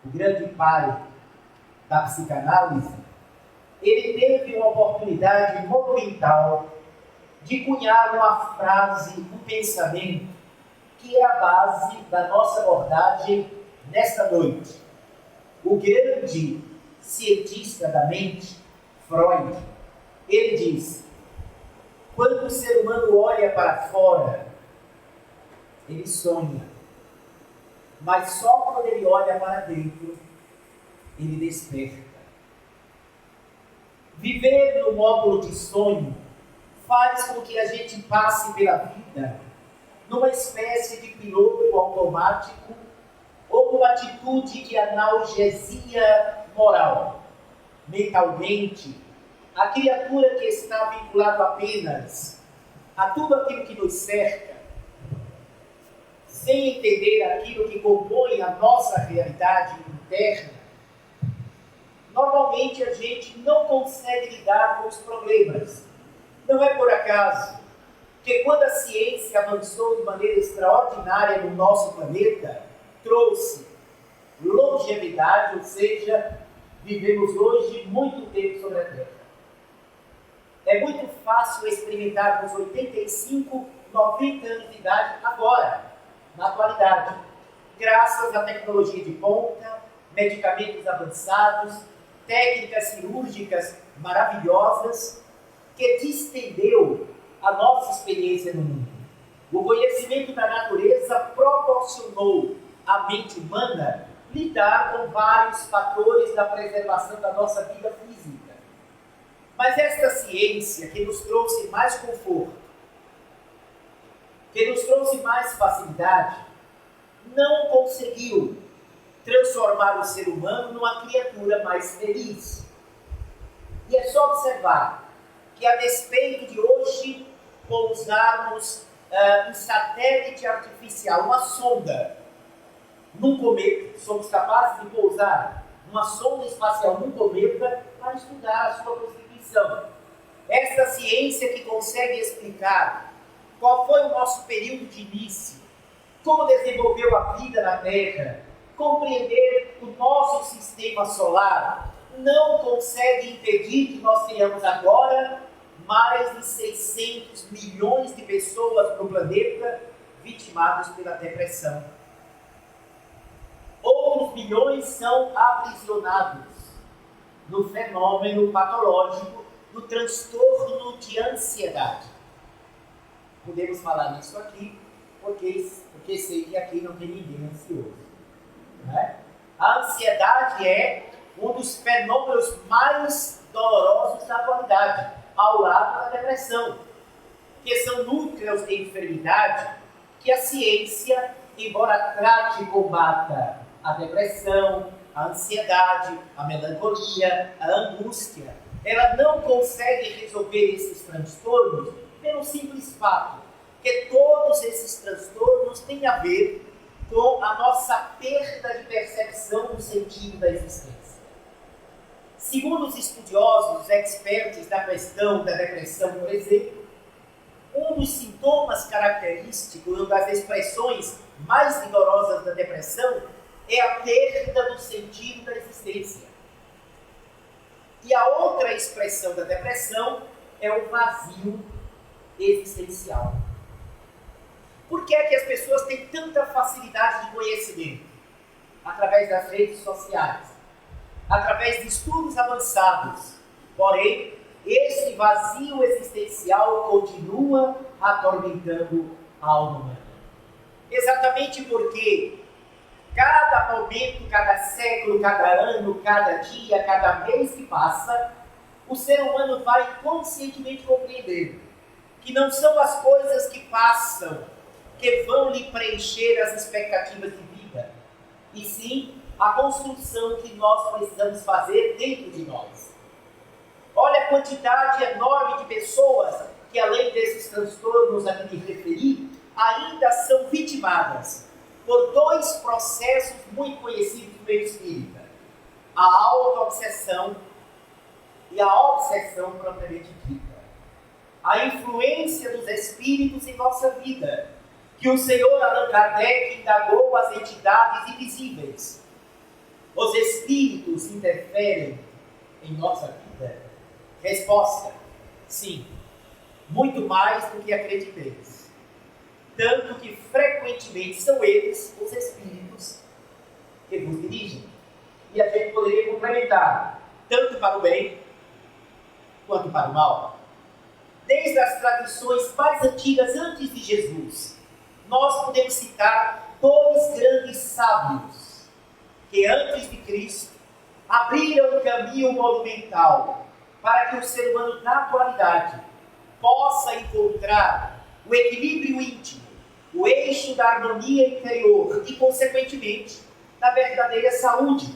o grande pai da psicanálise, ele teve uma oportunidade monumental de cunhar uma frase, um pensamento, que é a base da nossa abordagem nesta noite. O grande cientista da mente, Freud, ele diz: quando o ser humano olha para fora, ele sonha, mas só quando ele olha para dentro, ele desperta. Viver no módulo de sonho faz com que a gente passe pela vida numa espécie de piloto automático ou numa atitude de analgesia moral. Mentalmente, a criatura que está vinculada apenas a tudo aquilo que nos cerca, sem entender aquilo que compõe a nossa realidade interna, normalmente a gente não consegue lidar com os problemas. Não é por acaso que quando a ciência avançou de maneira extraordinária no nosso planeta, trouxe longevidade, ou seja, vivemos hoje muito tempo sobre a Terra. É muito fácil experimentarmos 85, 90 anos de idade agora, na atualidade, graças à tecnologia de ponta, medicamentos avançados, técnicas cirúrgicas maravilhosas, que distendeu a nossa experiência no mundo. O conhecimento da natureza proporcionou à mente humana lidar com vários fatores da preservação da nossa vida física. Mas esta ciência que nos trouxe mais conforto, que nos trouxe mais facilidade, não conseguiu transformar o ser humano numa criatura mais feliz. E é só observar que, a despeito de hoje pousarmos um satélite artificial, uma sonda, num cometa, somos capazes de pousar uma sonda espacial num cometa para estudar a sua constituição. Esta ciência que consegue explicar qual foi o nosso período de início, como desenvolveu a vida na Terra, compreender o nosso sistema solar, não consegue impedir que nós tenhamos agora mais de 600 milhões de pessoas no planeta vitimadas pela depressão. Outros bilhões são aprisionados no fenômeno patológico do transtorno de ansiedade. Podemos falar nisso aqui, porque sei que aqui não tem ninguém ansioso. Né? A ansiedade é um dos fenômenos mais dolorosos da atualidade, ao lado da depressão, que são núcleos de enfermidade que a ciência, embora trate e combata a depressão, a ansiedade, a melancolia, a angústia, ela não consegue resolver esses transtornos pelo simples fato que todos esses transtornos têm a ver com a nossa perda de percepção do sentido da existência. Segundo os estudiosos, os expertos da questão da depressão, por exemplo, um dos sintomas característicos, uma das expressões mais vigorosas da depressão, é a perda do sentido da existência. E a outra expressão da depressão é o vazio existencial. Por que é que as pessoas têm tanta facilidade de conhecimento? Através das redes sociais, através de estudos avançados. Porém, esse vazio existencial continua atormentando a alma humana. Exatamente porque cada momento, cada século, cada ano, cada dia, cada mês que passa, o ser humano vai conscientemente compreender que não são as coisas que passam que vão lhe preencher as expectativas de vida, e sim a construção que nós precisamos fazer dentro de nós. Olha a quantidade enorme de pessoas que, além desses transtornos a que me referi, ainda são vitimadas por dois processos muito conhecidos do meio espírita: a auto-obsessão e a obsessão propriamente dita. A influência dos espíritos em nossa vida, que o Senhor Allan Kardec indagou as entidades invisíveis. Os espíritos interferem em nossa vida? Resposta: sim, muito mais do que acreditemos. Tanto que frequentemente são eles, os espíritos, que nos dirigem. E a gente poderia complementar, tanto para o bem quanto para o mal. Desde as tradições mais antigas, antes de Jesus, nós podemos citar dois grandes sábios que antes de Cristo abriram um caminho monumental para que o ser humano na atualidade possa encontrar o equilíbrio íntimo, o eixo da harmonia interior e, consequentemente, da verdadeira saúde,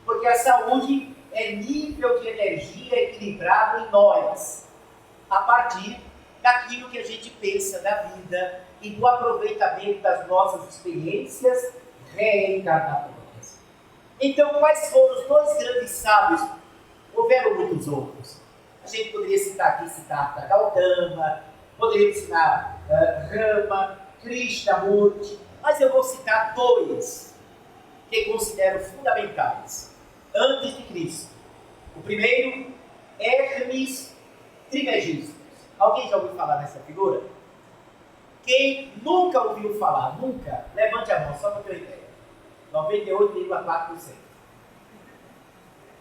porque a saúde é nível de energia equilibrado em nós, a partir daquilo que a gente pensa da vida e do aproveitamento das nossas experiências reencarnatórias. Então, quais foram os dois grandes sábios? Houveram muitos outros. A gente poderia citar aqui Gautama, poderíamos citar Rama, Krishnamurti, mas eu vou citar dois que considero fundamentais, antes de Cristo. O primeiro, Hermes Trismegisto. Alguém já ouviu falar nessa figura? Quem nunca ouviu falar, nunca, levante a mão, só para ter ideia. 98,4%.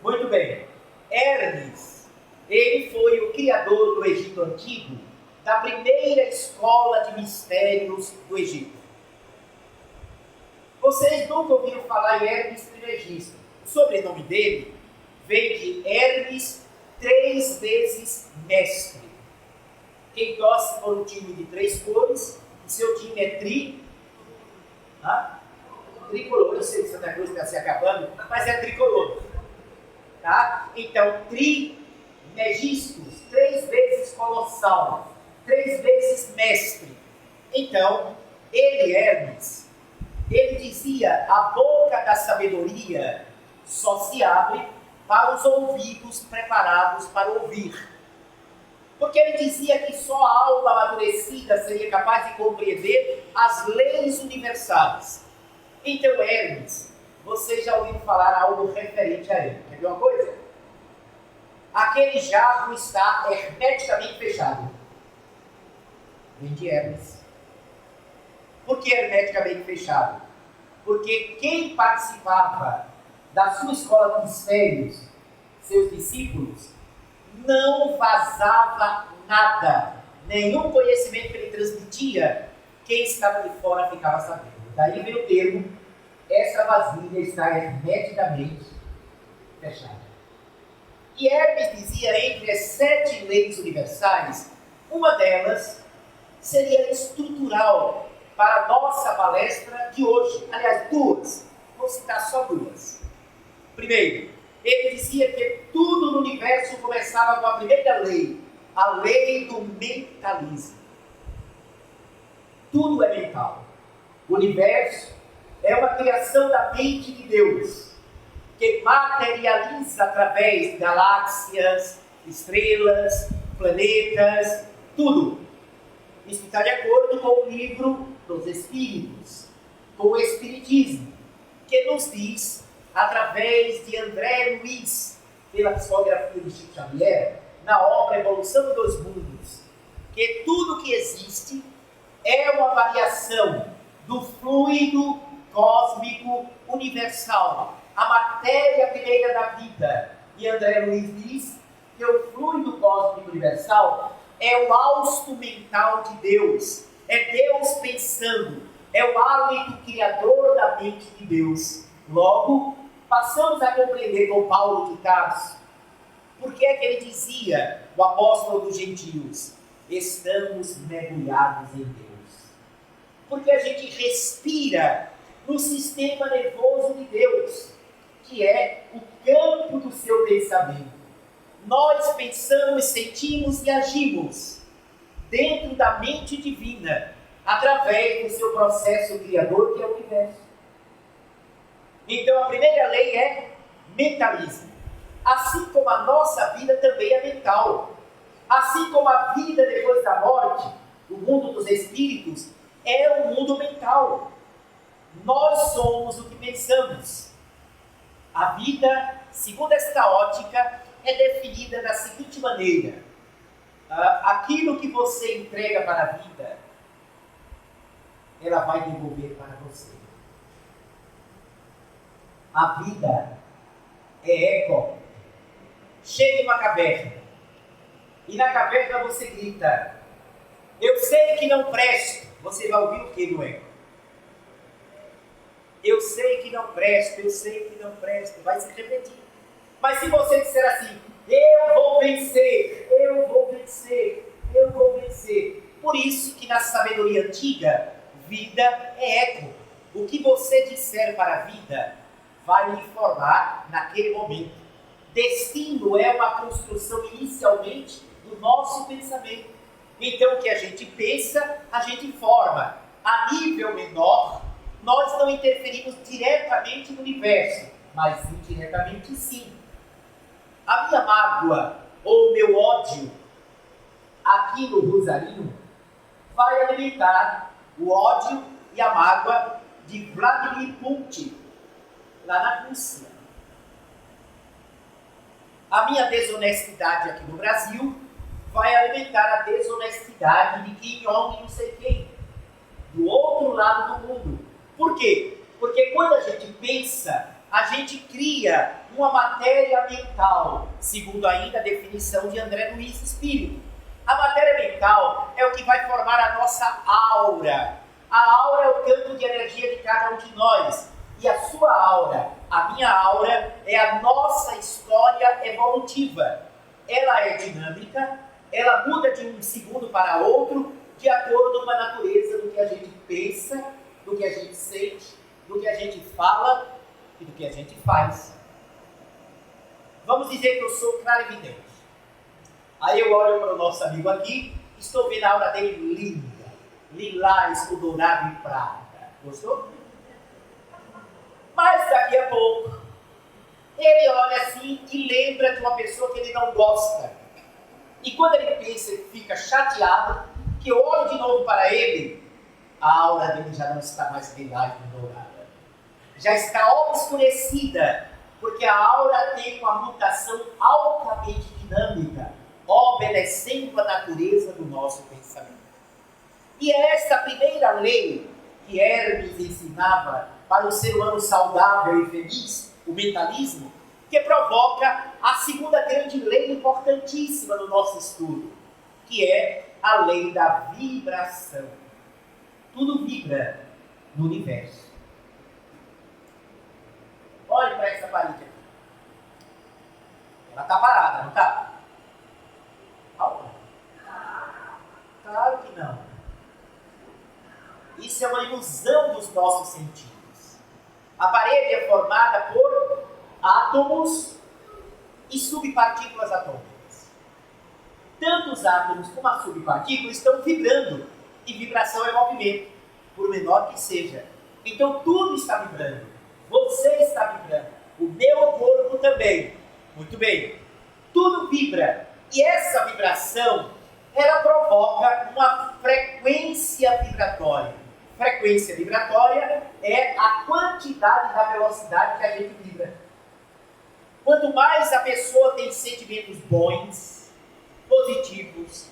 Muito bem. Hermes, ele foi o criador do Egito Antigo, da primeira escola de mistérios do Egito. Vocês nunca ouviram falar em Hermes Trismegisto. O sobrenome dele vem de Hermes, 3 vezes mestre. Quem torce por um time de 3 cores, o seu time é tricolor. Eu sei que Santa Cruz está se acabando, mas é tricolor. Tá? Então, Trismegistus, 3 vezes colossal, 3 vezes mestre. Então, Hermes, ele dizia: a boca da sabedoria só se abre para os ouvidos preparados para ouvir. Porque ele dizia que só a alma amadurecida seria capaz de compreender as leis universais. Então, Hermes, vocês já ouviram falar algo referente a ele. Quer ver uma coisa? Aquele jarro está hermeticamente fechado. Vem de Hermes. Por que hermeticamente fechado? Porque quem participava da sua escola de mistérios, seus discípulos, não vazava nada, nenhum conhecimento que ele transmitia, quem estava de fora ficava sabendo. Daí vem o termo: essa vasilha está hermeticamente fechada. E Hermes dizia, entre as 7 leis universais, uma delas seria estrutural para a nossa palestra de hoje. Aliás, 2. Vou citar só 2. Primeiro, ele dizia que tudo no universo começava com a primeira lei, a lei do mentalismo. Tudo é mental. O universo é uma criação da mente de Deus, que materializa através de galáxias, estrelas, planetas, tudo. Isso está de acordo com o livro dos Espíritos, com o Espiritismo, que nos diz, através de André Luiz, pela psicografia de Chico Xavier, na obra Evolução dos Mundos, que tudo que existe é uma variação do fluido cósmico universal, a matéria primeira da vida. E André Luiz diz que o fluido cósmico universal é o hausto mental de Deus, é Deus pensando, é o hálito criador da mente de Deus. Logo, passamos a compreender com Paulo de Tarso, por que é que ele dizia, o apóstolo dos gentios: estamos mergulhados em Deus. Porque a gente respira no sistema nervoso de Deus, que é o campo do seu pensamento. Nós pensamos, sentimos e agimos dentro da mente divina, através do seu processo criador, que é o universo. Então a primeira lei é mentalismo. Assim como a nossa vida também é mental. Assim como a vida depois da morte, o mundo dos espíritos, é um mundo mental. Nós somos o que pensamos. A vida, segundo esta ótica, é definida da seguinte maneira: aquilo que você entrega para a vida, ela vai devolver para você. A vida é eco. Chega em uma caverna, e na caverna você grita: eu sei que não presto. Você vai ouvir o que no eco? Eu sei que não presto, eu sei que não presto. Vai se repetir. Mas se você disser assim: eu vou vencer, eu vou vencer, eu vou vencer. Por isso que na sabedoria antiga, vida é eco. O que você disser para a vida vai lhe informar naquele momento. Destino é uma construção inicialmente do nosso pensamento. Então o que a gente pensa, a gente forma. A nível menor, nós não interferimos diretamente no universo, mas indiretamente sim. A minha mágoa ou o meu ódio aqui no Rosarinho vai alimentar o ódio e a mágoa de Vladimir Putin, lá na Rússia. A minha desonestidade aqui no Brasil vai alimentar a desonestidade de Kim Jong não sei quem, do outro lado do mundo. Por quê? Porque quando a gente pensa, a gente cria uma matéria mental, segundo ainda a definição de André Luiz Espírito. A matéria mental é o que vai formar a nossa aura. A aura é o campo de energia de cada um de nós. E a sua aura, a minha aura, é a nossa história evolutiva. Ela é dinâmica, ela muda de um segundo para outro, de acordo com a natureza do que a gente pensa, do que a gente sente, do que a gente fala e do que a gente faz. Vamos dizer que eu sou clarividente. Aí eu olho para o nosso amigo aqui, estou vendo a aura dele linda, lilás com dourado e prata. Gostou? Mas daqui a pouco, ele olha assim e lembra de uma pessoa que ele não gosta. E quando ele pensa, ele fica chateado, que eu olho de novo para ele, a aura dele já não está mais lilás e dourada. Já está obscurecida, porque a aura tem uma mutação altamente dinâmica, obedecendo a natureza do nosso pensamento. E é esta primeira lei que Hermes ensinava para o ser humano saudável e feliz, o mentalismo, que provoca a segunda grande lei importantíssima no nosso estudo, que é a lei da vibração. Tudo vibra no universo. Olhe para essa parede aqui. Ela está parada, não está? Claro que não. Isso é uma ilusão dos nossos sentidos. A parede é formada por átomos e subpartículas atômicas. Tanto os átomos como as subpartículas estão vibrando. E vibração é movimento, por menor que seja. Então tudo está vibrando. Você está vibrando. O meu corpo também. Muito bem. Tudo vibra. E essa vibração, ela provoca uma frequência vibratória. Frequência vibratória é a quantidade da velocidade que a gente vibra. Quanto mais a pessoa tem sentimentos bons, positivos,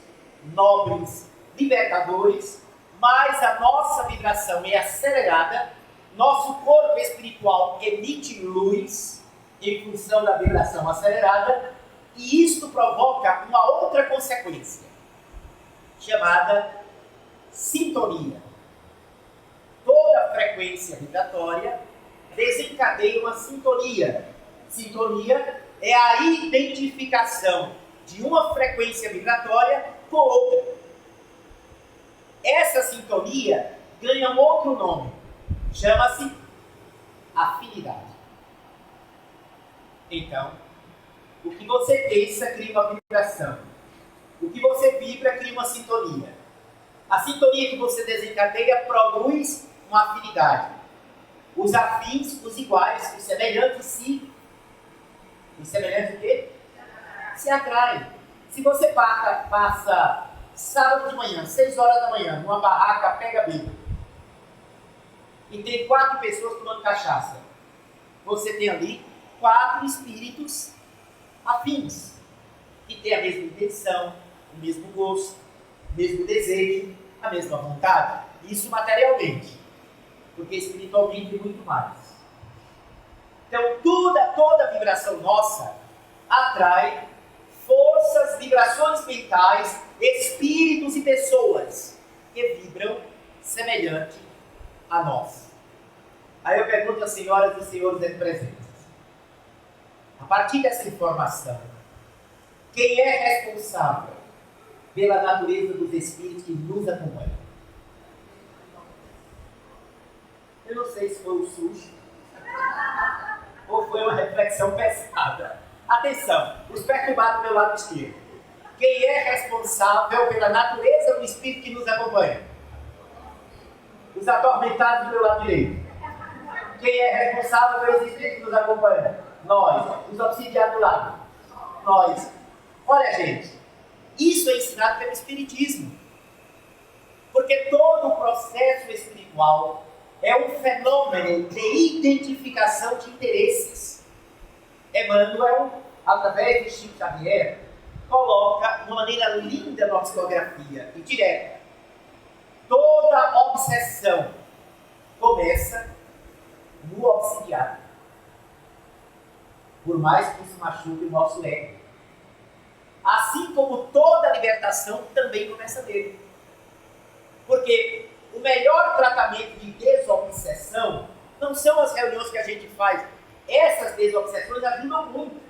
nobres, libertadores, mais a nossa vibração é acelerada, nosso corpo espiritual emite luz em função da vibração acelerada, e isto provoca uma outra consequência, chamada sintonia. Toda frequência vibratória desencadeia uma sintonia. Sintonia é a identificação de uma frequência vibratória com outra. Essa sintonia ganha um outro nome, chama-se afinidade. Então, o que você pensa cria uma vibração. O que você vibra cria uma sintonia. A sintonia que você desencadeia produz uma afinidade. Os afins, os iguais, os semelhantes os semelhantes o quê? Se atraem. Se você passa sábado de manhã, 6 horas da manhã, numa barraca pega bêbado, e tem 4 pessoas tomando cachaça, você tem ali 4 espíritos afins, que têm a mesma intenção, o mesmo gosto, o mesmo desejo, a mesma vontade. Isso materialmente, porque espiritualmente é muito mais. Então, toda vibração nossa atrai forças, vibrações mentais, espíritos e pessoas que vibram semelhante a nós. Aí eu pergunto às senhoras e senhores aqui presentes, a partir dessa informação, quem é responsável pela natureza dos espíritos que nos acompanham? Eu não sei se foi o susto ou foi uma reflexão pesada. Atenção, os perturbados do meu lado esquerdo. Quem é responsável pela natureza do espírito que nos acompanha? Os atormentados do meu lado direito. Quem é responsável pelos espíritos que nos acompanham? Nós. Os obsidiados do lado? Nós. Olha, gente, isso é ensinado pelo Espiritismo. Porque todo o processo espiritual é um fenômeno de identificação de interesses. Emmanuel, através de Chico Xavier, coloca de uma maneira linda na psicografia e direta. Toda obsessão começa no obsidiado. Por mais que isso machuque o nosso ego. Assim como toda libertação também começa nele. Porque o melhor tratamento de desobsessão não são as reuniões que a gente faz. Essas desobsessões ajudam muito.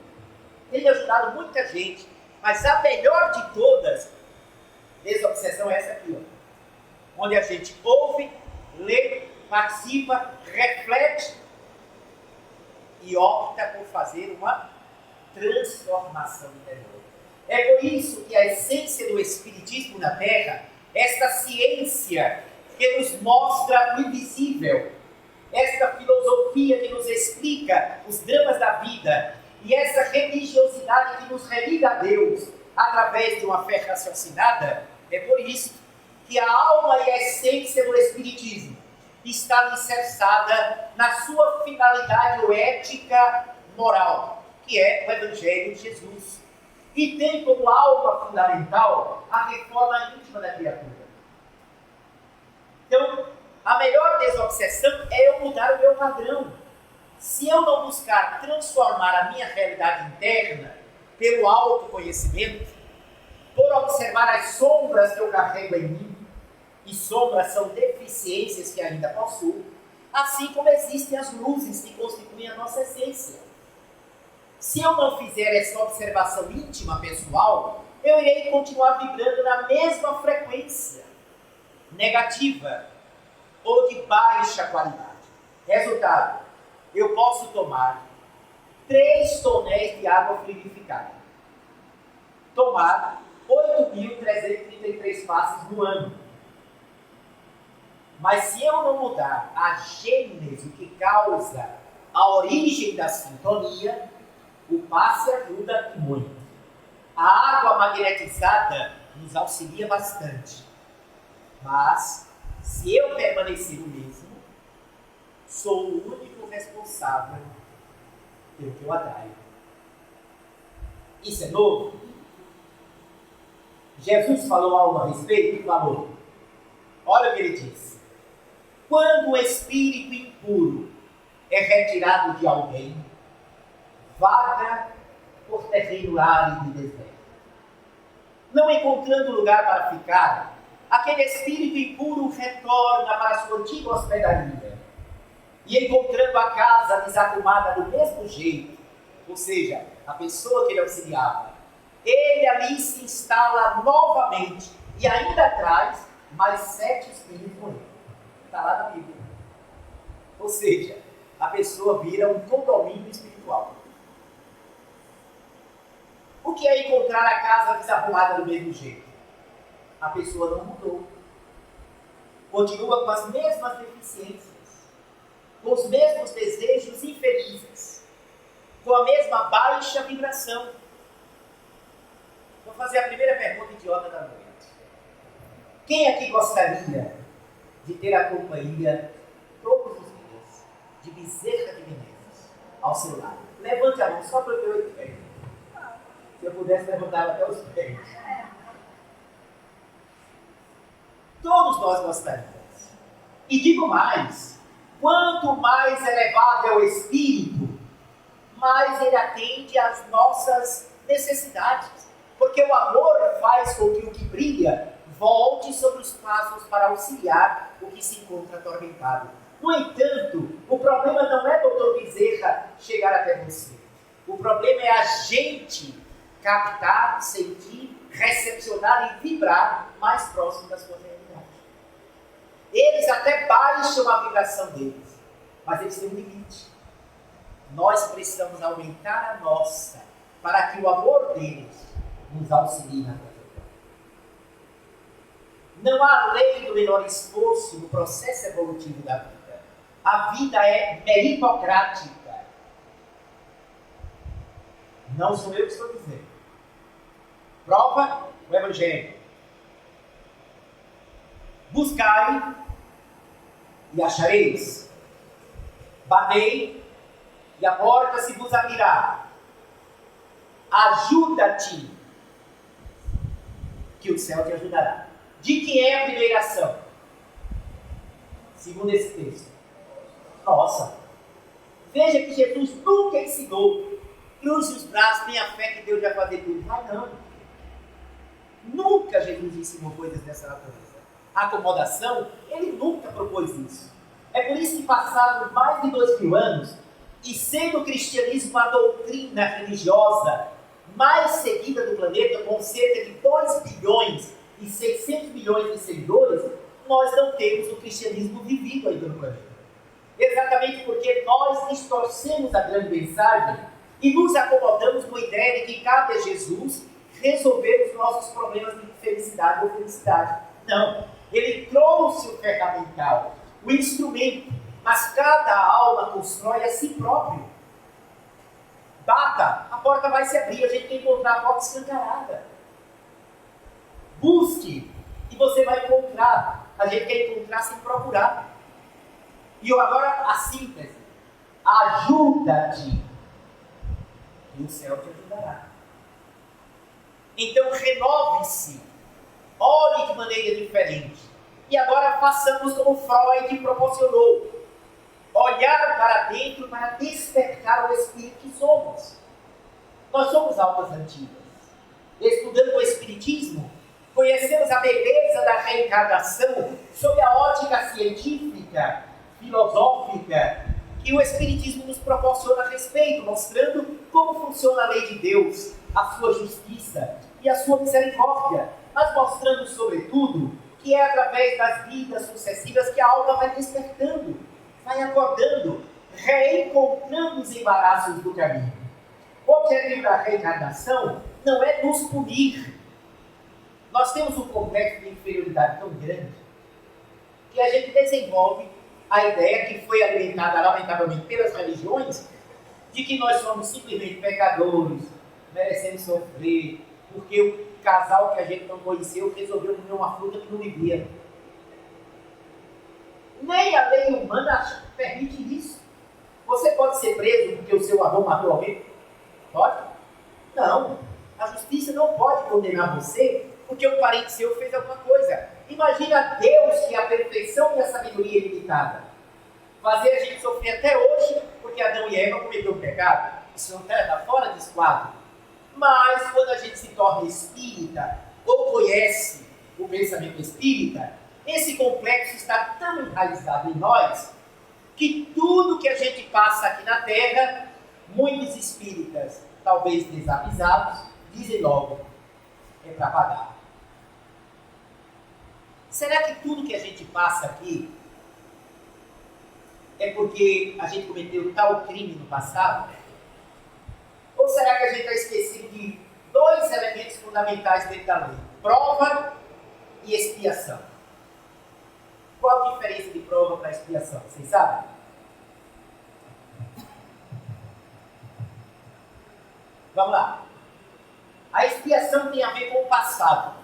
Tem ajudado muita gente. Mas a melhor de todas, desobsessão é essa aqui, ó. Onde a gente ouve, lê, participa, reflete e opta por fazer uma transformação interior. É por isso que a essência do Espiritismo na Terra, esta ciência que nos mostra o invisível, esta filosofia que nos explica os dramas da vida e essa religiosidade que nos religa a Deus através de uma fé raciocinada, é por isso que a alma e a essência do Espiritismo está alicerçada na sua finalidade ética moral, que é o Evangelho de Jesus. E tem como alma fundamental a reforma íntima da criatura. Então, a melhor desobsessão é eu mudar o meu padrão. Se eu não buscar transformar a minha realidade interna pelo autoconhecimento, por observar as sombras que eu carrego em mim, e sombras são deficiências que ainda possuo, assim como existem as luzes que constituem a nossa essência. Se eu não fizer essa observação íntima, pessoal, eu irei continuar vibrando na mesma frequência negativa ou de baixa qualidade. Resultado, eu posso tomar 3 tonéis de água fluidificada. Tomar 8.333 passes no ano. Mas se eu não mudar a gênese que causa a origem da sintonia, o passe ajuda muito. A água magnetizada nos auxilia bastante. Mas, se eu permanecer o mesmo, sou o único responsável pelo que eu atraio. Isso é novo? Jesus falou algo a respeito? Falou. Olha o que ele disse. Quando o espírito impuro é retirado de alguém, vaga por terreno árido e deserto. Não encontrando lugar para ficar, aquele espírito impuro retorna para sua antiga hospedaria. E encontrando a casa desarrumada do mesmo jeito, ou seja, a pessoa que ele auxiliava, ele ali se instala novamente e ainda traz mais 7 espíritos com ele. Está lá na Bíblia. Ou seja, a pessoa vira um condomínio espiritual. O que é encontrar a casa desarrumada do mesmo jeito? A pessoa não mudou. Continua com as mesmas deficiências, com os mesmos desejos infelizes, com a mesma baixa vibração. Vou fazer a primeira pergunta idiota da noite. Quem aqui gostaria de ter a companhia todos os dias de Bezerra de Menezes ao seu lado? Levante a mão, só para eu ver. Se eu pudesse levantar até os pés. Todos nós gostaríamos. E digo mais, quanto mais elevado é o espírito, mais ele atende às nossas necessidades. Porque o amor faz com que o que brilha volte sobre os passos para auxiliar o que se encontra atormentado. No entanto, o problema não é, doutor Bezerra, chegar até você. O problema é a gente captar, sentir, recepcionar e vibrar mais próximo da sua realidade. Eles até baixam a vibração deles, mas eles têm um limite. Nós precisamos aumentar a nossa, para que o amor deles nos auxilie na trajetória. Não há lei do menor esforço no processo evolutivo da vida. A vida é meritocrática. Não sou eu que estou dizendo. Prova o Evangelho. Buscai e achareis. Batei e a porta se vos abrirá. Ajuda-te, que o céu te ajudará. De que é a primeira ação? Segundo esse texto. Nossa! Veja que Jesus nunca ensinou. Cruze os braços, tenha fé que Deus vai fazer tudo. Mas não. Nunca Jesus ensinou coisas dessa natureza. A acomodação, ele nunca propôs isso. É por isso que passaram mais de 2000 anos e sendo o cristianismo a doutrina religiosa mais seguida do planeta, com cerca de 2 bilhões e 600 milhões de seguidores, nós não temos o cristianismo vivido ainda no planeta. Exatamente porque nós distorcemos a grande mensagem e nos acomodamos com a ideia de que cabe a Jesus resolver os nossos problemas de felicidade ou felicidade. Não, ele trouxe o ferramental, o instrumento, mas cada alma constrói a si próprio. Bata, a porta vai se abrir, a gente quer encontrar a porta escancarada. Busque, e você vai encontrar. A gente quer encontrar sem procurar. E agora a síntese. Ajuda-te, e o céu te ajudará. Então renove-se, olhe de maneira diferente. E agora façamos como Freud proporcionou. Olhar para dentro para despertar o espírito que somos. Nós somos almas antigas. Estudando o espiritismo, conhecemos a beleza da reencarnação sob a ótica científica, filosófica, que o espiritismo nos proporciona a respeito, mostrando como funciona a lei de Deus, a sua justiça e a sua misericórdia, mas mostrando, sobretudo, que é através das vidas sucessivas que a alma vai despertando, vai acordando, reencontrando os embaraços do caminho. O objetivo da reencarnação não é nos punir. Nós temos um complexo de inferioridade tão grande que a gente desenvolve a ideia que foi alimentada, lamentavelmente, pelas religiões, de que nós somos simplesmente pecadores, merecendo sofrer, porque o casal que a gente não conheceu resolveu comer uma fruta que não devia. Nem a lei humana permite isso. Você pode ser preso porque o seu avô matou alguém? Pode? Não. A justiça não pode condenar você porque um parente seu fez alguma coisa. Imagina Deus, que é a perfeição e a sabedoria ilimitada, fazer a gente sofrer até hoje porque Adão e Eva cometeram um pecado. Isso não está fora desse quadro. Mas quando a gente se torna espírita ou conhece o pensamento espírita, esse complexo está tão enraizado em nós que tudo que a gente passa aqui na Terra, muitos espíritas, talvez desavisados, dizem logo, é para pagar. Será que tudo que a gente passa aqui é porque a gente cometeu tal crime no passado? Ou será que a gente está esquecido de 2 elementos fundamentais dentro da lei? Prova e expiação. Qual a diferença de prova para expiação? Vocês sabem? Vamos lá. A expiação tem a ver com o passado.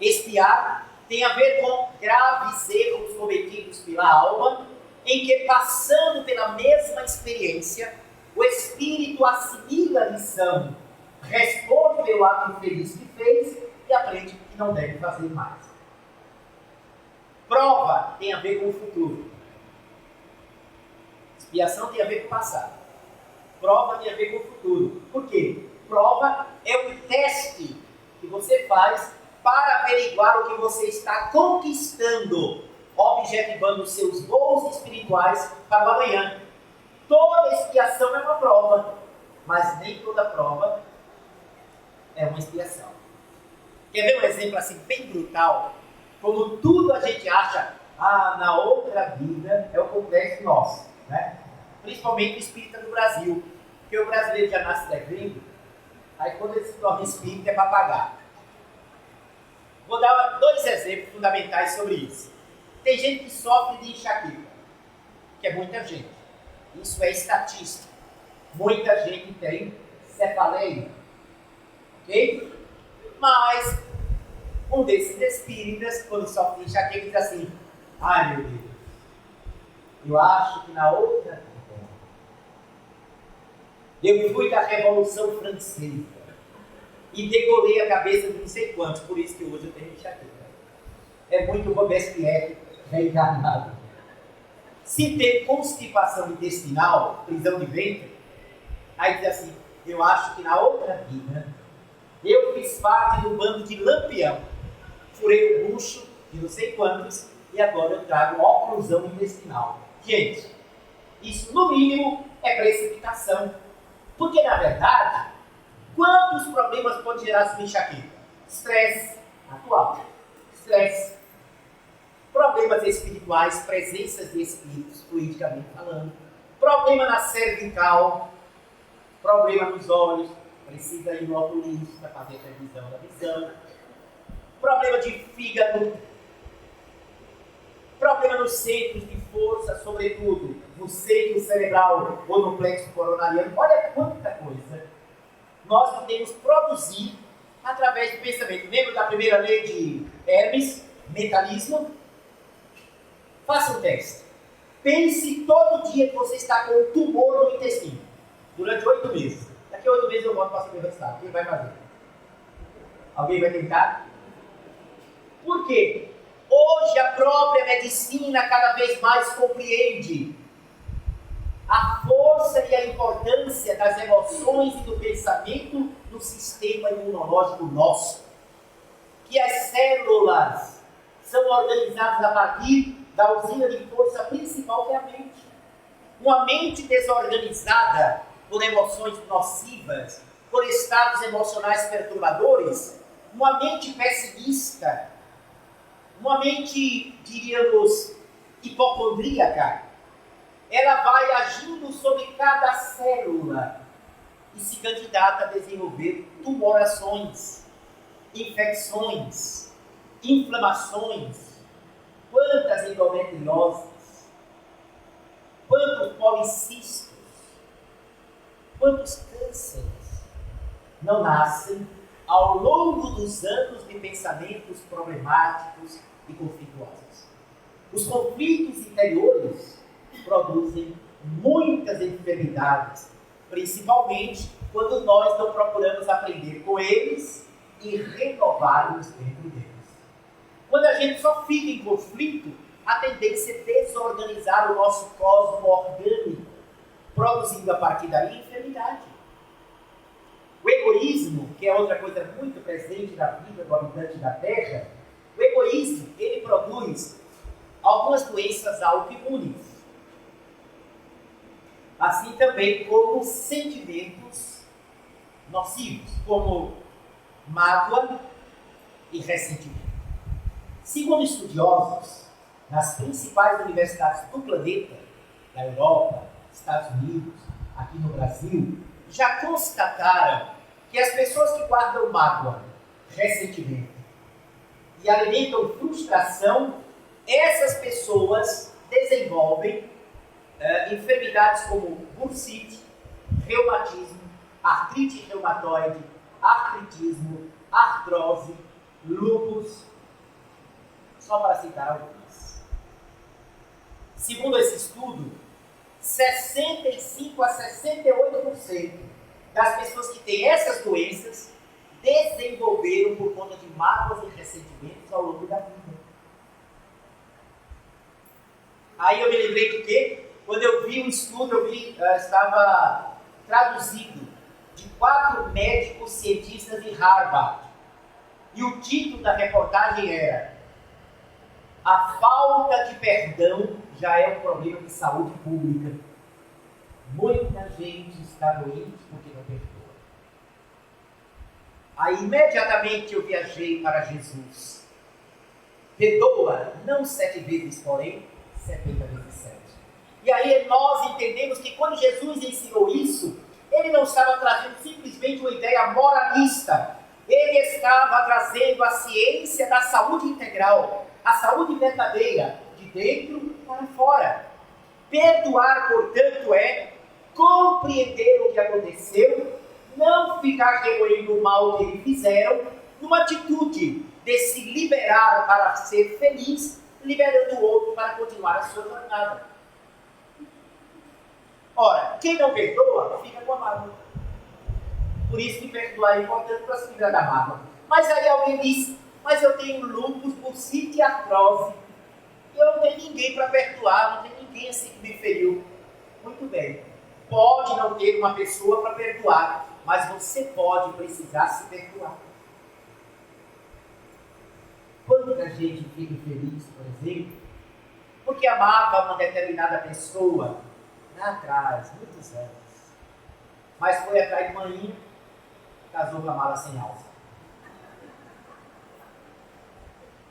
Expiar tem a ver com graves erros cometidos pela alma, em que, passando pela mesma experiência, o espírito assimila a lição, responde pelo ato infeliz que fez e aprende que não deve fazer mais. Prova tem a ver com o futuro. Expiação tem a ver com o passado. Prova tem a ver com o futuro. Por quê? Prova é um teste que você faz para averiguar o que você está conquistando, objetivando os seus gols espirituais para o amanhã. Toda expiação é uma prova, mas nem toda prova é uma expiação. Quer ver um exemplo assim bem brutal? Como tudo a gente acha, na outra vida é o complexo nosso, né? Principalmente o espírita do Brasil, porque o brasileiro já nasce devendo, aí quando ele se torna espírita é para pagar. Vou dar 2 exemplos fundamentais sobre isso. Tem gente que sofre de enxaqueca, que é muita gente. Isso é estatístico. Muita gente tem cefaleia, ok? Mas um desses espíritas, quando sofre de enxaqueca, diz assim: ai meu Deus, eu acho que na outra vida eu fui da Revolução Francesa e degolei a cabeça de não sei quantos, por isso que hoje eu tenho enxaqueca. É muito Robespierre reencarnado. Se tem constipação intestinal, prisão de ventre, aí diz assim: eu acho que na outra vida eu fiz parte do bando de Lampião, furei o bucho de não sei quantos e agora eu trago oclusão intestinal. Gente, isso no mínimo é precipitação, porque na verdade, quantos problemas pode gerar sua enxaqueca? Estresse atual, estresse, problemas espirituais, presenças de espíritos, fluidicamente falando, problema na cervical, problema nos olhos, precisa ir no oculista para fazer a revisão da visão, problema de fígado, problema nos centros de força, sobretudo no centro cerebral ou no plexo coronariano. Olha quanta coisa nós podemos produzir através do pensamento. Lembra da primeira lei de Hermes, mentalismo? Faça um teste. Pense todo dia que você está com um tumor no intestino, durante 8 meses. Daqui a 8 meses eu volto para saber o resultado. Quem vai fazer? Alguém vai tentar? Por quê? Hoje a própria medicina cada vez mais compreende a força e a importância das emoções e do pensamento no sistema imunológico nosso. Que as células são organizadas a partir da usina de força principal, que é a mente. Uma mente desorganizada por emoções nocivas, por estados emocionais perturbadores, uma mente pessimista, uma mente, diríamos, hipocondríaca, ela vai agindo sobre cada célula e se candidata a desenvolver tumorações, infecções, inflamações. Quantas endometrioses, quantos policistos, quantos cânceres não nascem ao longo dos anos de pensamentos problemáticos e conflituosos. Os conflitos interiores produzem muitas enfermidades, principalmente quando nós não procuramos aprender com eles e renovar-nos dentro deles. Quando a gente só fica em conflito, a tendência é desorganizar o nosso cosmo orgânico, produzindo a partir daí enfermidade. O egoísmo, que é outra coisa muito presente na vida do habitante da Terra, o egoísmo, ele produz algumas doenças autoimunes. Assim também como sentimentos nocivos, como mágoa e ressentimento. Segundo estudiosos, nas principais universidades do planeta, na Europa, Estados Unidos, aqui no Brasil, já constataram que as pessoas que guardam mágoa, ressentimento e alimentam frustração, essas pessoas desenvolvem enfermidades como bursite, reumatismo, artrite reumatoide, artritismo, artrose, lúpus, só para citar algumas. Segundo esse estudo, 65% a 68% das pessoas que têm essas doenças desenvolveram por conta de mágoas e ressentimentos ao longo da vida. Aí eu me lembrei de quê? Quando eu vi um estudo, estava traduzido de 4 médicos cientistas de Harvard. E o título da reportagem era: a falta de perdão já é um problema de saúde pública. Muita gente está doente porque não perdoa. Aí imediatamente eu viajei para Jesus. Perdoa, não 7 vezes, porém 70 vezes 7. E aí nós entendemos que quando Jesus ensinou isso, ele não estava trazendo simplesmente uma ideia moralista. Ele estava trazendo a ciência da saúde integral, a saúde verdadeira, de dentro para fora. Perdoar, portanto, é compreender o que aconteceu, não ficar remoendo o mal que eles fizeram, numa atitude de se liberar para ser feliz, liberando o outro para continuar a sua jornada. Ora, quem não perdoa, fica com a mágoa. Por isso que perdoar é importante para se livrar da mágoa. Mas aí alguém diz: mas eu tenho lúpus, bursite e artrose. E eu não tenho ninguém para perdoar, não tenho ninguém assim que me feriu. Muito bem. Pode não ter uma pessoa para perdoar, mas você pode precisar se perdoar. Quanta gente fica infeliz, por exemplo, porque amava uma determinada pessoa lá atrás, muitos anos. Mas foi atrás de manhã, casou com a mala sem alça.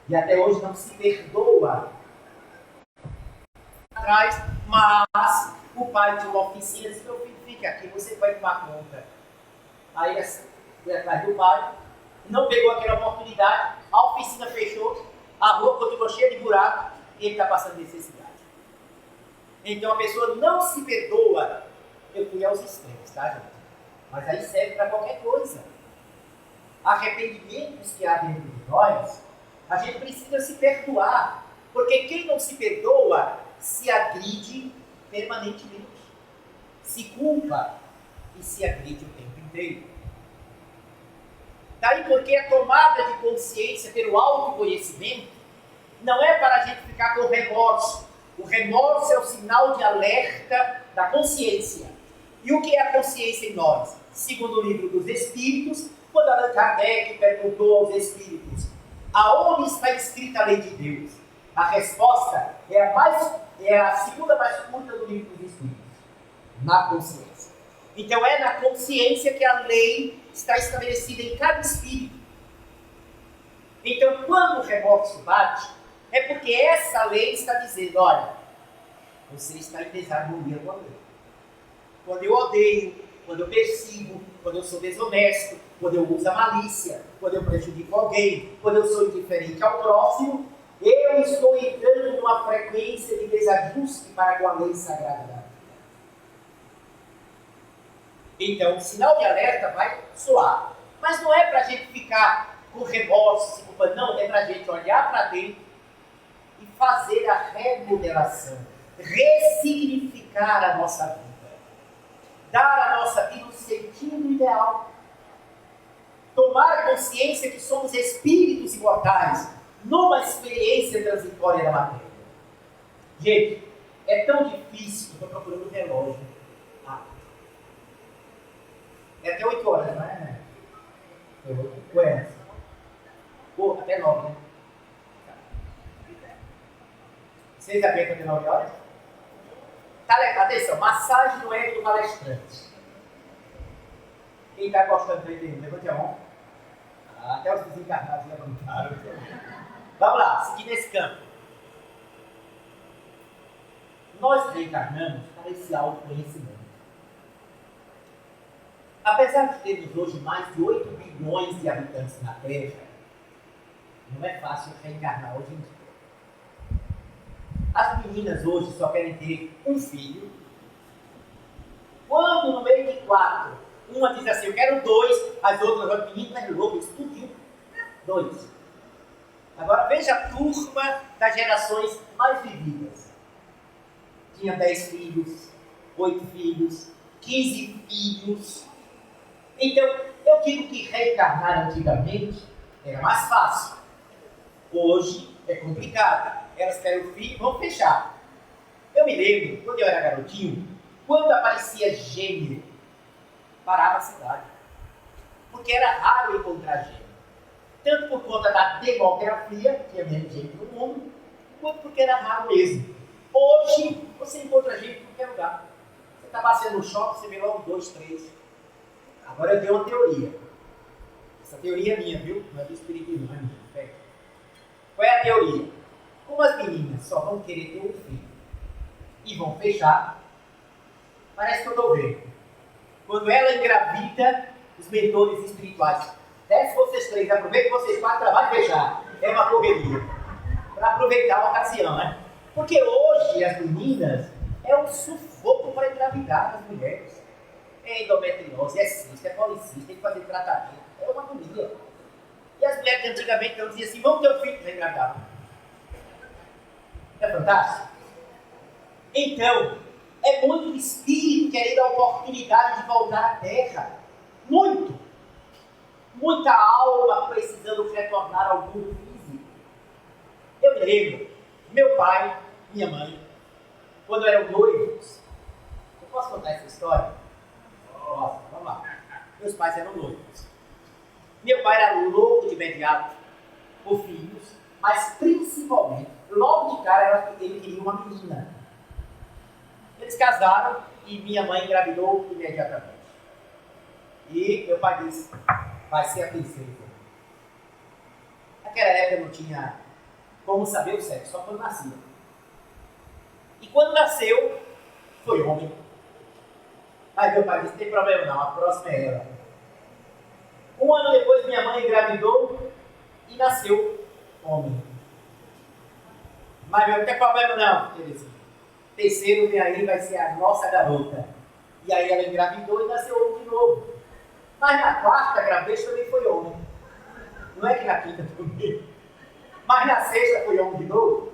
E até hoje não se perdoa. Atrás, mas o pai de uma oficina disse: meu filho, fica aqui, você vai tomar conta. Aí foi atrás do pai, não pegou aquela oportunidade, a oficina fechou, a rua continuou cheia de buraco e ele está passando necessidade. Então a pessoa não se perdoa. Eu fui aos extremos, tá, gente? Mas aí serve para qualquer coisa. Arrependimentos que há dentro de nós, a gente precisa se perdoar. Porque quem não se perdoa se agride permanentemente, se culpa e se agride o tempo inteiro. Daí porque a tomada de consciência pelo autoconhecimento não é para a gente ficar com remorso. O remorso é o sinal de alerta da consciência. E o que é a consciência em nós? Segundo o livro dos Espíritos, quando Allan Kardec perguntou aos Espíritos: aonde está escrita a lei de Deus? A resposta é a segunda mais curta do livro dos Espíritos: na consciência. Então é na consciência que a lei está estabelecida em cada espírito. Então quando o remorso bate, é porque essa lei está dizendo: olha, você está em desarmonia com a lei. Quando eu odeio, quando eu persigo, quando eu sou desonesto, quando eu uso a malícia, quando eu prejudico alguém, quando eu sou indiferente ao próximo, eu estou entrando numa frequência de desajuste para com a lei sagrada da vida. Então, o sinal de alerta vai soar. Mas não é para a gente ficar com remorso, se culpando, não, é para a gente olhar para dentro e fazer a remodelação, ressignificar a nossa vida, dar à nossa vida um sentido ideal, tomar consciência que somos espíritos imortais, numa experiência transitória da matéria. Gente, é tão difícil que eu estou procurando o relógio. É até 8 horas, não é? Ué. Pô, até 9, né? Vocês aguentam até 9 horas? Tá legal, atenção, massagem no ego do palestrante. Quem está gostando do ET? Levante a mão. Até os desencarnados levantaram. Vamos lá, seguir nesse campo. Nós reencarnamos para esse autoconhecimento. Apesar de termos hoje mais de 8 bilhões de habitantes na Terra, não é fácil reencarnar hoje em dia. As meninas hoje só querem ter um filho. Quando no meio de 4, uma diz assim: eu quero 2, as outras, o menino é louco, explodiu. 2. Agora veja a turma das gerações mais vividas. Tinha 10 filhos, 8 filhos, 15 filhos. Então, eu digo que reencarnar antigamente era mais fácil. Hoje é complicado. Elas querem o filho, vão fechar. Eu me lembro, quando eu era garotinho, quando aparecia gêmeo, parava a cidade. Porque era raro encontrar gêmeo. Tanto por conta da demografia, que é menos gente no mundo, quanto porque era raro mesmo. Hoje, você encontra gente em qualquer lugar. Você está passeando no shopping, você vê logo 2, 3. Agora eu tenho uma teoria. Essa teoria é minha, viu? Não é do espiritismo, não é minha. Qual é a teoria? Como as meninas só vão querer ter um filho e vão fechar, parece que eu estou vendo. Quando ela engravida, os mentores espirituais, desce vocês 3, aproveita vocês 4, vai fechar. É uma correria. Para aproveitar a ocasião, né? Porque hoje as meninas é um sufoco para engravidar as mulheres. É endometriose, é cisto, é policista, tem que fazer tratamento. É uma agonia. E as mulheres de antigamente não diziam assim, vamos ter um filho, já engravidavam. É fantástico? Então, é muito espírito querendo a oportunidade de voltar à Terra. Muito. Muita alma precisando retornar ao mundo físico. Eu me lembro, meu pai, minha mãe, quando eram noivos, eu posso contar essa história? Nossa, vamos lá. Meus pais eram noivos. Meu pai era louco de imediato por filhos, mas principalmente, logo de cara, ele queria uma menina. Eles casaram e minha mãe engravidou imediatamente. E meu pai disse, vai ser a princesa. Naquela época não tinha como saber o sexo, só quando nascia. E quando nasceu, foi homem. Aí meu pai disse, não tem problema não, a próxima é ela. Um ano depois minha mãe engravidou e nasceu homem. Mas não tem problema não, ele disse. Terceiro vem aí, vai ser a nossa garota. E aí ela engravidou e nasceu homem de novo. Mas na quarta gravidez também foi homem. Não é que na quinta também. Mas na sexta foi homem de novo.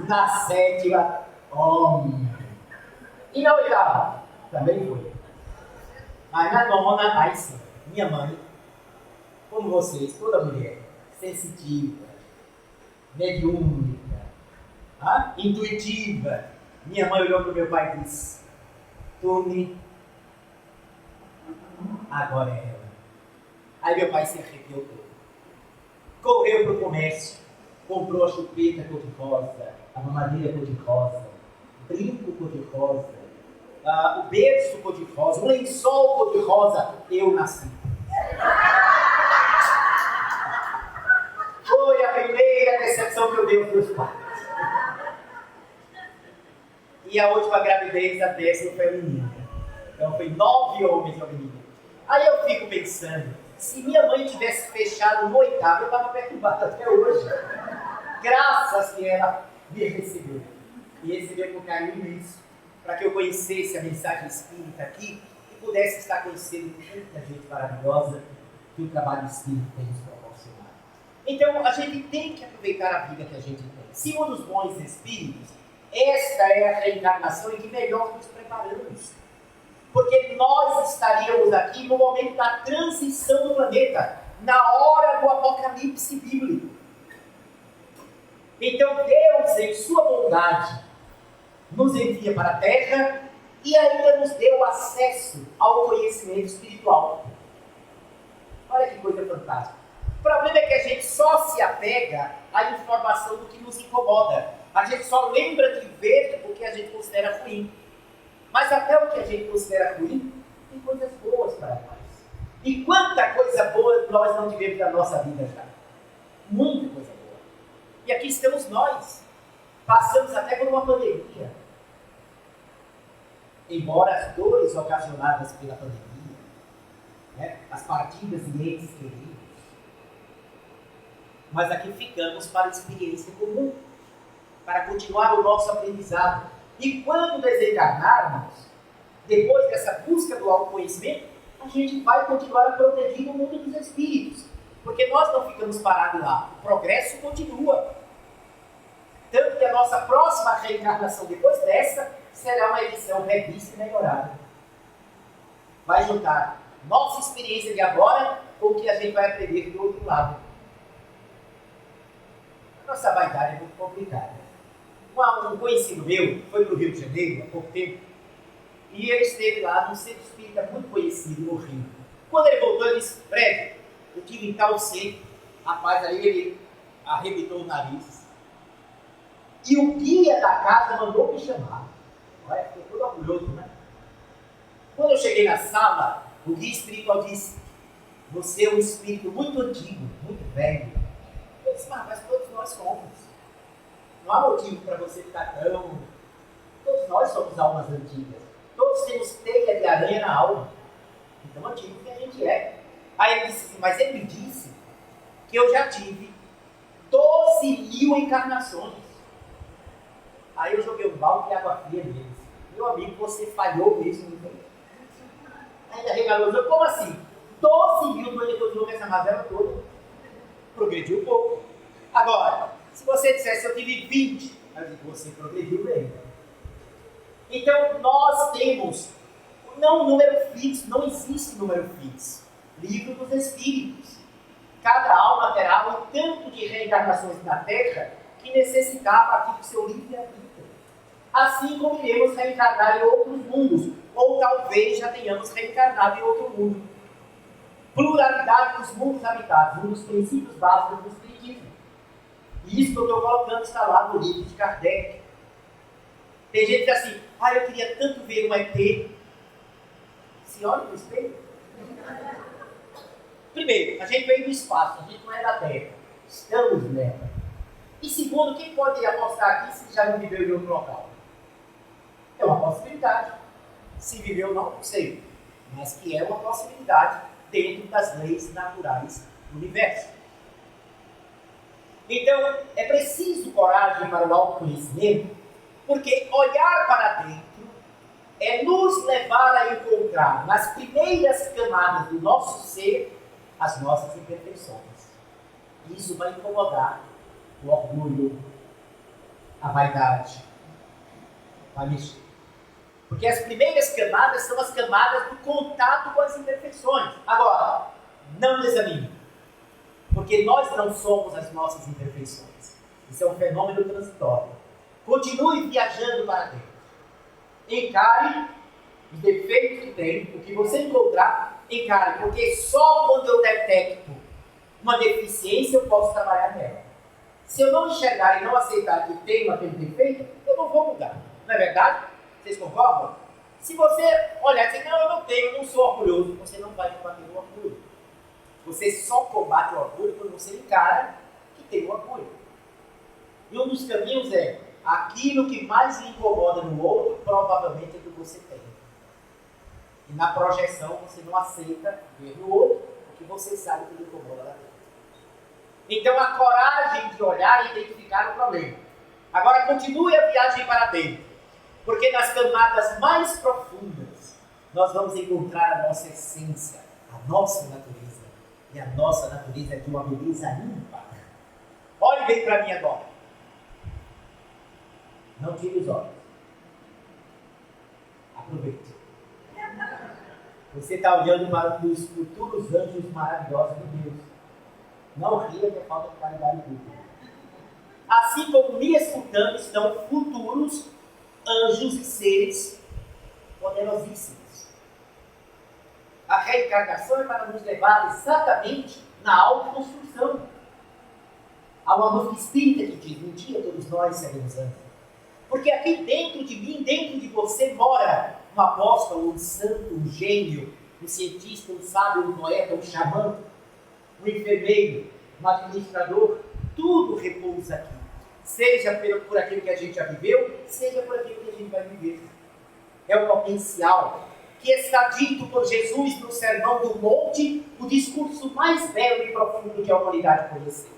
Na sétima, homem. E na oitava, também foi. Mas na nona, aí sim, minha mãe, como vocês, toda mulher, sensitiva, mediúnica, intuitiva. Minha mãe olhou para o meu pai e disse, Tony, agora é ela. Aí meu pai se arrepiou todo. Correu para o comércio, comprou a chupeta cor-de-rosa, a mamadeira cor-de-rosa, brinco cor-de-rosa, o berço cor-de-rosa, um lençol cor-de-rosa. Eu nasci. Foi a primeira decepção que eu dei aos meus pais. E a última gravidez, a 10ª foi a menina. Então foi 9 homens e uma menina. Aí eu fico pensando, se minha mãe tivesse fechado no 8º, eu estava perturbado até hoje. Graças que ela me recebeu. E recebeu com carinho imenso, para que eu conhecesse a mensagem espírita aqui e pudesse estar conhecendo muita gente maravilhosa que o trabalho espírita tem nos proporcionado. Então a gente tem que aproveitar a vida que a gente tem. Segundo os bons espíritos, esta é a reencarnação em que melhor nos preparamos. Porque nós estaríamos aqui no momento da transição do planeta, na hora do apocalipse bíblico. Então Deus, em sua bondade, nos envia para a Terra e ainda nos deu acesso ao conhecimento espiritual. Olha que coisa fantástica. O problema é que a gente só se apega à informação do que nos incomoda. A gente só lembra de ver o que a gente considera ruim. Mas até o que a gente considera ruim, tem coisas boas para nós. E quanta coisa boa nós não tivemos na nossa vida já. Muita coisa boa. E aqui estamos nós. Passamos até por uma pandemia. Embora as dores ocasionadas pela pandemia, né, as partidas de entes queridos, mas aqui ficamos para a experiência comum, para continuar o nosso aprendizado. E quando desencarnarmos, depois dessa busca do autoconhecimento, a gente vai continuar a progredir no mundo dos espíritos. Porque nós não ficamos parados lá. O progresso continua. Tanto que a nossa próxima reencarnação depois dessa será uma edição revista e melhorada. Vai juntar nossa experiência de agora com o que a gente vai aprender do outro lado. A nossa vaidade é muito complicada. Um conhecido meu foi para o Rio de Janeiro há pouco tempo e ele esteve lá num centro espírita muito conhecido no Rio. Quando ele voltou, ele disse: Fred, eu tive em tal centro. Rapaz, aí ele arrebitou o nariz. E o guia da casa mandou me chamar. Olha, ficou todo orgulhoso, né? Quando eu cheguei na sala, o guia espiritual disse: você é um espírito muito antigo, muito velho. Eu disse: mas todos nós somos. Não há motivo para você ficar tão... Todos nós somos almas antigas. Todos temos teia de aranha na alma. Então antigo que a gente é. Aí ele disse assim: mas ele me disse que eu já tive 12.000 encarnações. Aí eu joguei um balde de água fria neles. Meu amigo, você falhou mesmo. Então. Ainda regalou: como assim? 12.000 no ele continuou com essa mazela toda. Progrediu um pouco. Agora, se você dissesse eu tive 20, eu digo, você progrediu bem. Então, nós temos não um número fixo, não existe número fixo. Livro dos Espíritos. Cada alma terá um tanto de reencarnações na Terra que necessitar a partir do seu livre-arbítrio. Assim como iremos reencarnar em outros mundos, ou talvez já tenhamos reencarnado em outro mundo. Pluralidade dos mundos habitados, um dos princípios básicos do Espiritismo. E isso que eu estou colocando está lá no livro de Kardec. Tem gente que diz assim: eu queria tanto ver um ET. Se olha no espelho. Primeiro, a gente veio do espaço, a gente não é da Terra. Estamos nela. E segundo, quem pode apostar aqui se já não viveu em outro local? É uma possibilidade. Se viveu, não sei. Mas que é uma possibilidade dentro das leis naturais do universo. Então, é preciso coragem para o autoconhecimento, porque olhar para dentro é nos levar a encontrar nas primeiras camadas do nosso ser as nossas imperfeições. Isso vai incomodar o orgulho, a vaidade, vai mexer. Porque as primeiras camadas são as camadas do contato com as imperfeições. Agora, não desanime, porque nós não somos as nossas imperfeições. Isso é um fenômeno transitório. Continue viajando para dentro. Encare os defeitos que tem, o que você encontrar, encare, porque só quando eu detecto uma deficiência eu posso trabalhar nela. Se eu não enxergar e não aceitar que tenho aquele defeito, eu não vou mudar. Não é verdade? Vocês concordam? Se você olhar e dizer: não, eu não tenho, eu não sou orgulhoso, você não vai combater o orgulho. Você só combate o orgulho quando você encara que tem o orgulho. E um dos caminhos é: aquilo que mais lhe incomoda no outro, provavelmente é do que você tem. E na projeção você não aceita ver no outro o que você sabe que lhe incomoda lá dentro. Então a coragem de olhar e identificar o problema. Agora continue a viagem para dentro, porque nas camadas mais profundas nós vamos encontrar a nossa essência, a nossa natureza. E a nossa natureza é de uma beleza ímpar. Olhe bem para mim agora. Não tire os olhos. Aproveite. Você está olhando para os futuros anjos maravilhosos de Deus. Não ria que é falta de qualidade pública. Assim como me escutando estão futuros anjos e seres poderosíssimos. A reencarnação é para nos levar exatamente na autoconstrução. Há uma música espírita que diz: um dia todos nós seremos anjos. Porque aqui dentro de mim, dentro de você, mora um apóstolo, um santo, um gênio, um cientista, um sábio, um poeta, um xamã, um enfermeiro, um administrador. Tudo repousa aqui. Seja por aquilo que a gente já viveu, seja por aquilo que a gente vai viver. É o potencial que está dito por Jesus no Sermão do Monte, o discurso mais belo e profundo que a humanidade conheceu.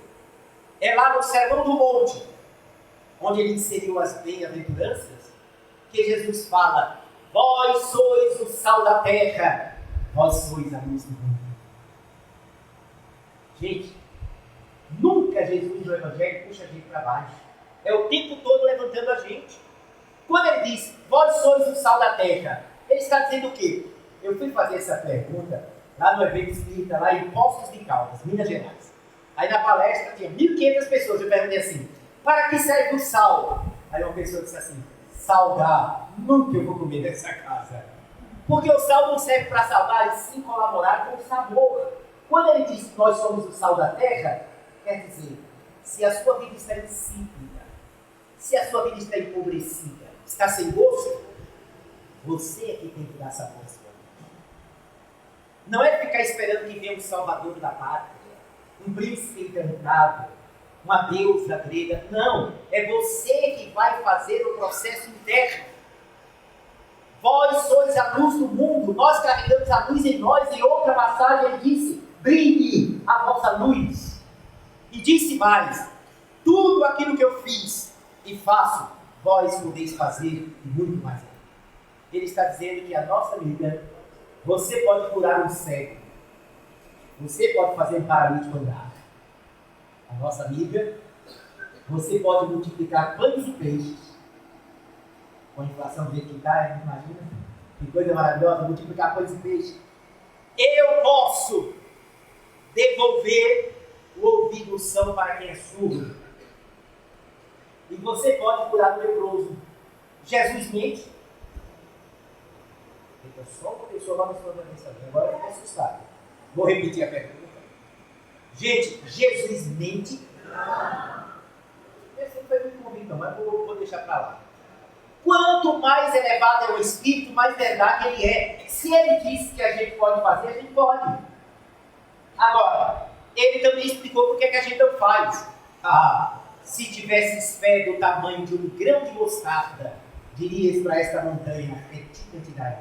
É lá no Sermão do Monte, onde ele inseriu as bem-aventuranças, que Jesus fala: vós sois o sal da terra, vós sois a luz do mundo. Gente, nunca Jesus no Evangelho puxa a gente para baixo. É o tempo todo levantando a gente. Quando ele diz, vós sois o sal da terra, ele está dizendo o quê? Eu fui fazer essa pergunta lá no evento espírita, lá em Poços de Caldas, Minas Gerais. Aí na palestra tinha 1.500 pessoas. Eu perguntei assim, para que serve o sal? Aí uma pessoa disse assim, salgar. Nunca eu vou comer nessa casa. Porque o sal não serve para salgar, e sim colaborar com o sabor. Quando ele diz que nós somos o sal da terra, quer dizer, se a sua vida está insípida, se a sua vida está empobrecida, está sem gosto, você é que tem que dar sabor à sua vida. Não é ficar esperando que venha um salvador da pátria, um príncipe encantado, uma deusa grega. Não, é você que vai fazer o processo interno. Vós sois a luz do mundo, nós carregamos a luz em nós. Em outra passagem ele disse, brilhe a vossa luz. E disse mais, tudo aquilo que eu fiz e faço, vós podeis fazer e muito mais. Ele está dizendo que a nossa vida, você pode curar um cego, você pode fazer um paralítico andar. A nossa amiga, você pode multiplicar pães e peixes. Com a inflação do jeito que está, imagina, que coisa maravilhosa, multiplicar pães e peixes. Eu posso devolver o ouvido são para quem é surdo. E você pode curar o leproso. Jesus mente. Então só uma pessoa lá no seu pensamento. Agora eu fico assustado. Vou repetir a pergunta. Gente, Jesus mente? Esse não foi muito convicto, não, mas vou deixar para lá. Quanto mais elevado é o Espírito, mais verdade ele é. Se ele disse que a gente pode fazer, a gente pode. Agora, ele também explicou por que a gente não faz. Se tivesses fé do tamanho de um grão de mostarda, dirias para esta montanha, retira-te daí,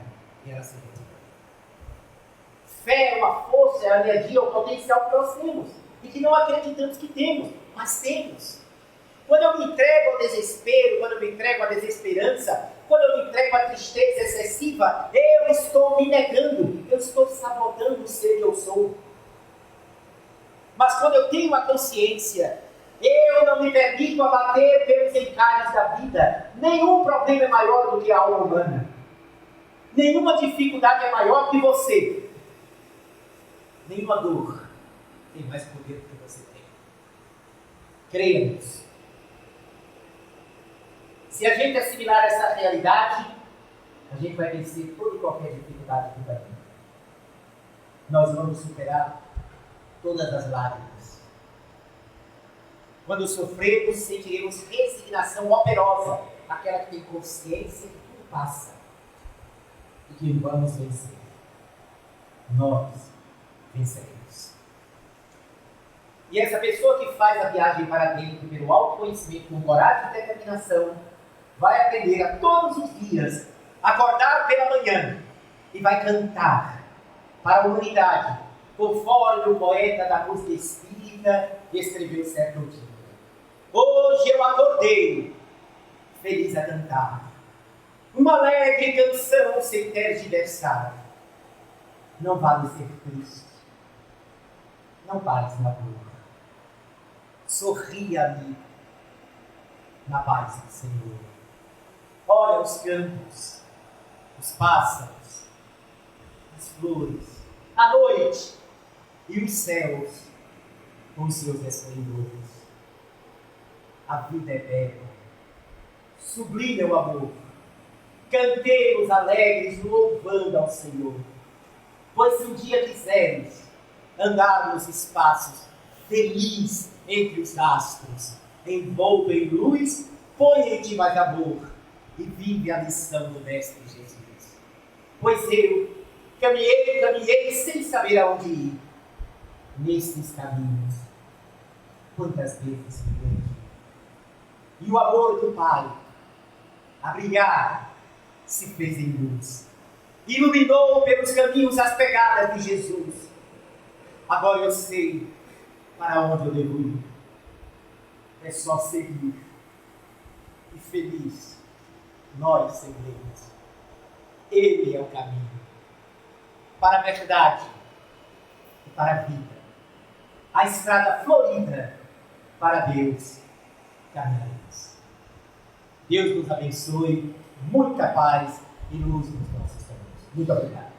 e ela se retira. Fé é uma força, é a energia, é o potencial que nós temos, e que não acreditamos que temos, mas temos. Quando eu me entrego ao desespero, quando eu me entrego à desesperança, quando eu me entrego à tristeza excessiva, eu estou me negando, eu estou sabotando o ser que eu sou. Mas quando eu tenho a consciência, eu não me permito abater pelos encargos da vida. Nenhum problema é maior do que a alma humana. Nenhuma dificuldade é maior que você. Nenhuma dor tem mais poder do que você tem. Creia nisso. Se a gente assimilar essa realidade, a gente vai vencer toda e qualquer dificuldade da vida. Nós vamos superar todas as lágrimas. Quando sofremos, sentiremos resignação operosa, aquela que tem consciência que tudo passa e que vamos vencer. Nós venceremos. E essa pessoa que faz a viagem para dentro pelo autoconhecimento, com coragem e determinação, vai aprender a todos os dias acordar pela manhã e vai cantar para a humanidade, conforme o poeta da música espírita escreveu certo dia. Hoje eu acordei, feliz a cantar, uma alegre canção sem tergiversar. Não vale ser triste, não pares na dor. Sorria, amigo, na paz do Senhor. Olha os campos, os pássaros, as flores, a noite e os céus com os seus esplendores. A vida é bela, sublime é o amor. Cantemos alegres louvando ao Senhor. Pois se um dia quiseres andar nos espaços, feliz entre os astros, envolto em luz, põe em ti mais amor e vive a lição do Mestre Jesus. Pois eu caminhei sem saber aonde ir. Nesses caminhos, quantas vezes me perdi. E o amor do Pai, a brilhar, se fez em luz. Iluminou pelos caminhos as pegadas de Jesus. Agora eu sei para onde eu devo ir. É só seguir. E feliz nós seguiremos. Ele é o caminho para a verdade e para a vida. A estrada florida para Deus caminharemos. Deus nos abençoe, muita paz e luz nos nossos caminhos. Muito obrigado.